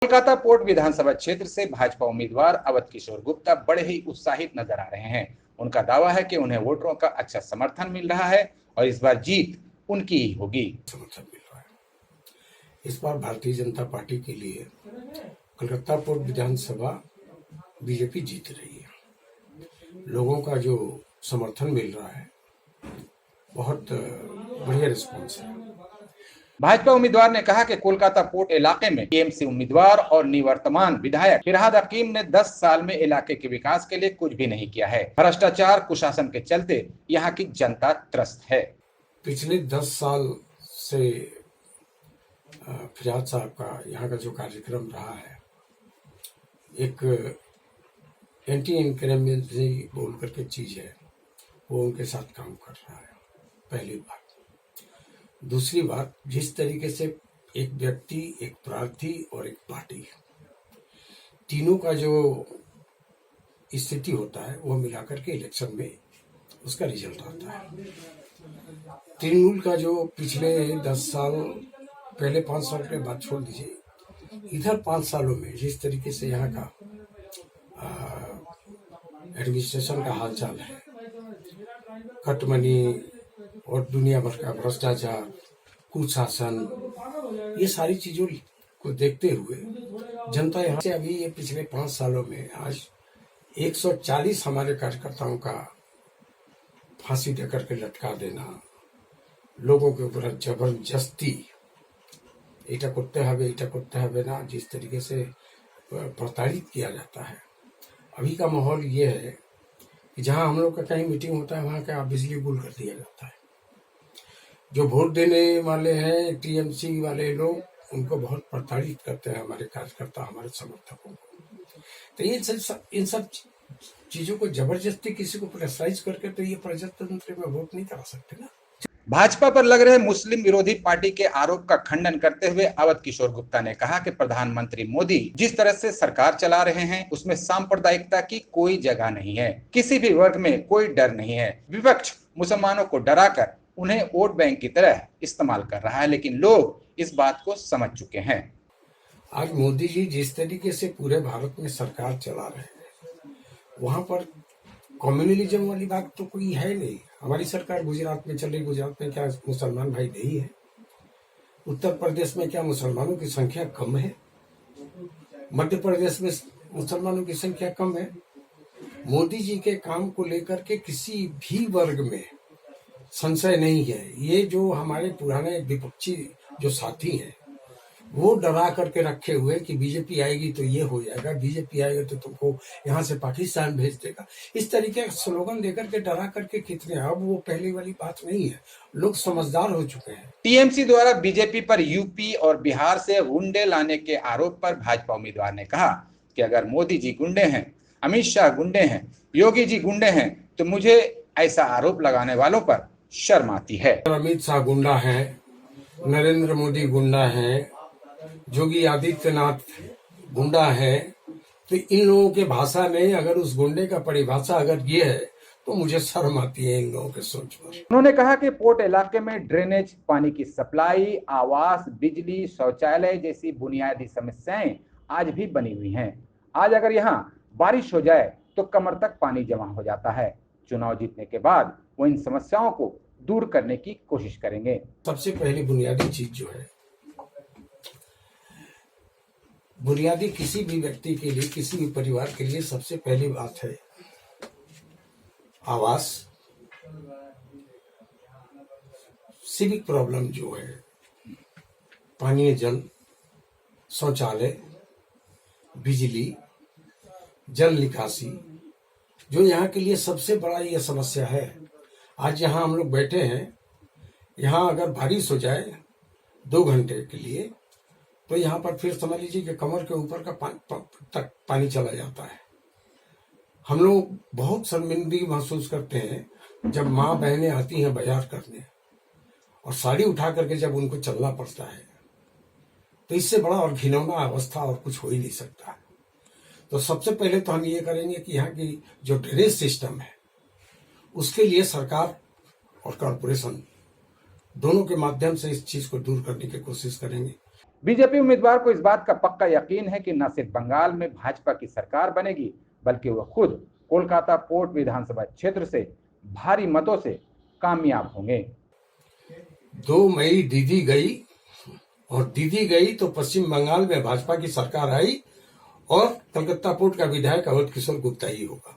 Kolkata port विधानसभा क्षेत्र से भाजपा उम्मीदवार अवध किशोर गुप्ता बड़े ही उत्साहित नजर आ रहे हैं। उनका दावा है कि उन्हें वोटरों का अच्छा समर्थन मिल रहा है और इस बार जीत उनकी ही होगी। समर्थन मिल रहा है। इस बार भारतीय जनता पार्टी के लिए कोलकाता पोर्ट विधानसभा बीजेपी जीत रही है। लोगों का जो समर्थन मिल रहा है, बहुत बढ़िया रिस्पॉन्स है। भाजपा उम्मीदवार ने कहा कि कोलकाता पोर्ट इलाके में टीएमसी उम्मीदवार और निवर्तमान विधायक फिरहाद हकीम ने 10 साल में इलाके के विकास के लिए कुछ भी नहीं किया है। भ्रष्टाचार कुशासन के चलते यहाँ की जनता त्रस्त है। पिछले 10 साल से फिरहाद साहब का यहाँ का जो कार्यक्रम रहा है, एक एंटी इनकरेंसी बोल करके चीज है, वो उनके साथ काम कर रहा है। पहली बात। दूसरी बात, जिस तरीके से एक व्यक्ति, एक प्रार्थी और एक पार्टी, तीनों का जो स्थिति होता है वो मिलाकर के इलेक्शन में उसका रिजल्ट आता है। तृणमूल का जो पिछले 10 साल, पहले 5 साल के बाद छोड़ दीजिए, इधर 5 सालों में जिस तरीके से यहाँ का एडमिनिस्ट्रेशन का हालचाल है, कटमनी और दुनिया भर का भ्रष्टाचार, कुशासन, ये सारी चीजों को देखते हुए जनता यहाँ से अभी ये पिछले 5 सालों में आज 140 हमारे कार्यकर्ताओं का फांसी देकर के लटका देना, लोगों के ऊपर जबरदस्ती इटा कुत्ते हवे ना जिस तरीके से प्रताड़ित किया जाता है। अभी का माहौल ये है कि जहाँ हम लोग का कहीं मीटिंग होता है वहाँ का बिजली गुल कर दिया जाता है। जो वोट देने वाले हैं टीएमसी वाले लोग, उनको बहुत प्रताड़ित करते हैं हमारे कार्यकर्ता, हमारे समर्थकों को। तो इन सब चीजों को जबरदस्ती किसी को प्रेशराइज करके तो ये प्रजातंत्र में वोट नहीं करा सकते ना। भाजपा पर लग रहे मुस्लिम विरोधी पार्टी के आरोप का खंडन करते हुए अवध किशोर गुप्ता ने कहा कि प्रधानमंत्री मोदी जिस तरह से सरकार चला रहे हैं उसमें सांप्रदायिकता की कोई जगह नहीं है। किसी भी वर्ग में कोई डर नहीं है। विपक्ष मुसलमानों को डराकर उन्हें वोट बैंक की तरह इस्तेमाल कर रहा है, लेकिन लोग इस बात को समझ चुके हैं। आज मोदी जी जिस तरीके से पूरे भारत में सरकार चला रहे हैं, वहां पर कम्युनलिज्म वाली बात तो कोई है नहीं। हमारी सरकार गुजरात में चल रही, गुजरात में क्या मुसलमान भाई नहीं है? उत्तर प्रदेश में क्या मुसलमानों की संख्या कम है? मध्य प्रदेश में मुसलमानों की संख्या कम है? मोदी जी के काम को लेकर के किसी भी वर्ग में संशय नहीं है। ये जो हमारे पुराने विपक्षी जो साथी हैं, वो डरा करके रखे हुए कि बीजेपी आएगी तो ये हो जाएगा, बीजेपी आएगा तो तुमको यहाँ से पाकिस्तान भेज देगा, इस तरीके का स्लोगन देकर के डरा करके कितने, अब वो पहले वाली बात नहीं है। लोग समझदार हो चुके हैं। टीएमसी द्वारा बीजेपी पर यूपी और बिहार से गुंडे लाने के आरोप पर भाजपा उम्मीदवार ने कहा कि अगर मोदी जी गुंडे हैं, अमित शाह गुंडे हैं, योगी जी गुंडे हैं, तो मुझे ऐसा आरोप लगाने वालों पर शर्म आती है। अमित शाह गुंडा है, नरेंद्र मोदी गुंडा है, योगी आदित्यनाथ गुंडा है, तो इन लोगों के भाषा में अगर उस गुंडे का परिभाषा अगर ये है तो मुझे शर्म आती है इन लोगों के सोच पर। उन्होंने कहा कि पोर्ट इलाके में ड्रेनेज, पानी की सप्लाई, आवास, बिजली, शौचालय जैसी बुनियादी समस्याएं आज भी बनी हुई हैं। आज अगर यहाँ बारिश हो जाए तो कमर तक पानी जमा हो जाता है। चुनाव जीतने के बाद वो इन समस्याओं को दूर करने की कोशिश करेंगे। सबसे पहली बुनियादी चीज जो है, बुनियादी किसी भी व्यक्ति के लिए, किसी भी परिवार के लिए सबसे पहली बात है आवास। सिविक प्रॉब्लम जो है, पानीय जल, शौचालय, बिजली, जल निकासी, जो यहाँ के लिए सबसे बड़ा ये समस्या है। आज यहाँ हम लोग बैठे हैं, यहाँ अगर बारिश हो जाए 2 घंटे के लिए तो यहाँ पर फिर समझ लीजिए कि कमर के ऊपर का तक पानी चला जाता है। हम लोग बहुत शर्मिंदगी महसूस करते हैं जब माँ बहनें आती हैं बाजार करने और साड़ी उठा करके जब उनको चलना पड़ता है, तो इससे बड़ा और घिनौना अवस्था और कुछ हो ही नहीं सकता। तो सबसे पहले तो हम ये करेंगे कि यहाँ की जो ड्रेनेज सिस्टम है उसके लिए सरकार और कॉरपोरेशन दोनों के माध्यम से इस चीज को दूर करने की कोशिश करेंगे। बीजेपी उम्मीदवार को इस बात का पक्का यकीन है कि न सिर्फ बंगाल में भाजपा की सरकार बनेगी, बल्कि वह खुद कोलकाता पोर्ट विधानसभा क्षेत्र से भारी मतों से कामयाब होंगे। 2 मई दीदी गई और दीदी गई तो पश्चिम बंगाल में भाजपा की सरकार आई और कलकत्ता पोर्ट का विधायक अवध किशोर गुप्ता ही होगा।